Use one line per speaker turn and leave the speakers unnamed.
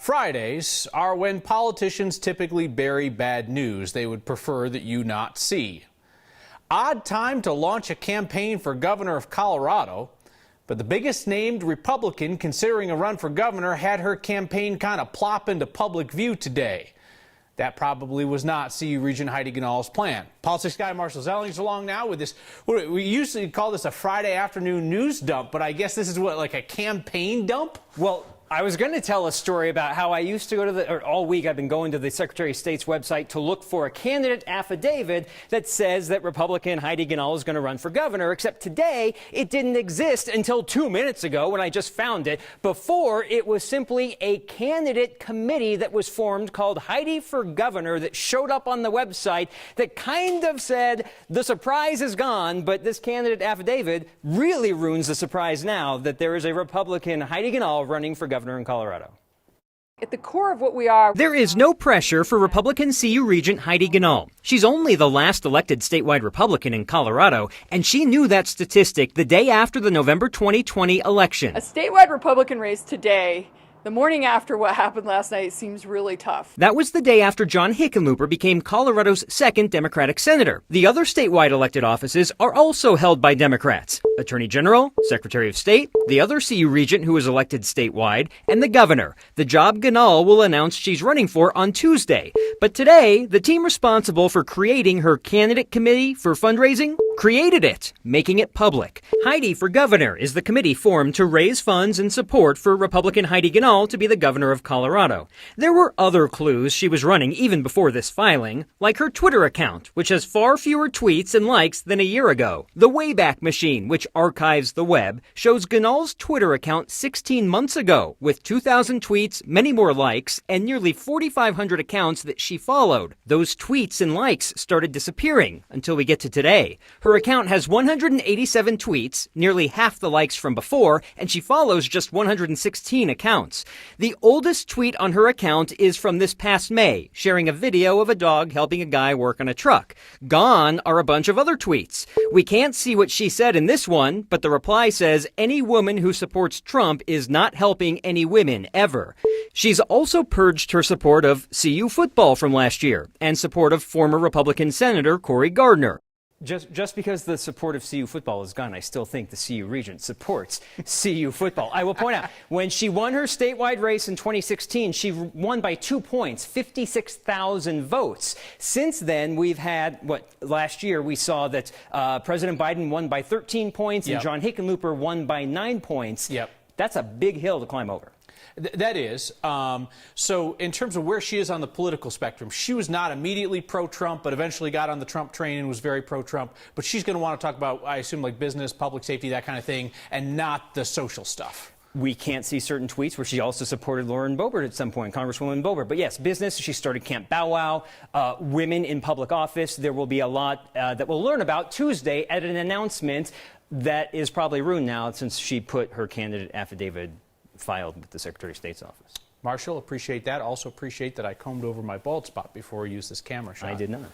Fridays are when politicians typically bury bad news they would prefer that you not see. Odd time to launch a campaign for governor of Colorado, but the biggest named Republican considering a run for governor had her campaign kind of plop into public view today. That probably was not CU Regent Heidi Ganahl's plan. Politics guy Marshall Zelling's along now with this. We usually call this a Friday afternoon news dump, but I guess this is what, like a campaign dump?
Well, I was going to tell a story about how I used to go to all week I've been going to the Secretary of State's website to look for a candidate affidavit that says that Republican Heidi Ganahl is going to run for governor, except today it didn't exist until 2 minutes ago when I just found it. Before, it was simply a candidate committee that was formed called Heidi for Governor that showed up on the website that kind of said the surprise is gone, but this candidate affidavit really ruins the surprise now that there is a Republican Heidi Ganahl running for governor in Colorado.
At the core of what we are...
There is no pressure for Republican CU Regent Heidi Ganahl. She's only the last elected statewide Republican in Colorado, and she knew that statistic the day after the November 2020 election.
A statewide Republican race today, the morning after what happened last night, seems really tough.
That was the day after John Hickenlooper became Colorado's second Democratic senator. The other statewide elected offices are also held by Democrats. Attorney General, Secretary of State, the other CU Regent who was elected statewide, and the governor, the job Ganahl will announce she's running for on Tuesday. But today, the team responsible for creating her candidate committee for fundraising created it, making it public. Heidi for Governor is the committee formed to raise funds and support for Republican Heidi Ganahl to be the governor of Colorado. There were other clues she was running even before this filing, like her Twitter account, which has far fewer tweets and likes than a year ago. The Wayback Machine, which archives the web, shows Ganahl's Twitter account 16 months ago, with 2,000 tweets, many more likes, and nearly 4,500 accounts that she followed. Those tweets and likes started disappearing until we get to today. Her account has 187 tweets, nearly half the likes from before, and she follows just 116 accounts. The oldest tweet on her account is from this past May, sharing a video of a dog helping a guy work on a truck. Gone are a bunch of other tweets. We can't see what she said in this one, but the reply says any woman who supports Trump is not helping any women ever. She's also purged her support of CU football from last year and support of former Republican Senator Cory Gardner.
Just because the support of CU football is gone, I still think the CU Regent supports CU football. I will point out, when she won her statewide race in 2016, she won by 2 points, 56,000 votes. Since then, we've had, last year we saw that President Biden won by 13 points and John Hickenlooper won by 9 points. That's a big hill to climb over.
That is. So in terms of where she is on the political spectrum, she was not immediately pro-Trump, but eventually got on the Trump train and was very pro-Trump. But she's going to want to talk about, I assume, like business, public safety, that kind of thing, and not the social stuff.
We can't see certain tweets where she also supported Lauren Boebert at some point, Congresswoman Boebert. But yes, business, she started Camp Bow Wow, women in public office. There will be a lot that we'll learn about Tuesday at an announcement that is probably ruined now since she put her candidate affidavit filed with the Secretary of State's office.
Marshall, appreciate that. Also appreciate that I combed over my bald spot before I used this camera shot.
I did not.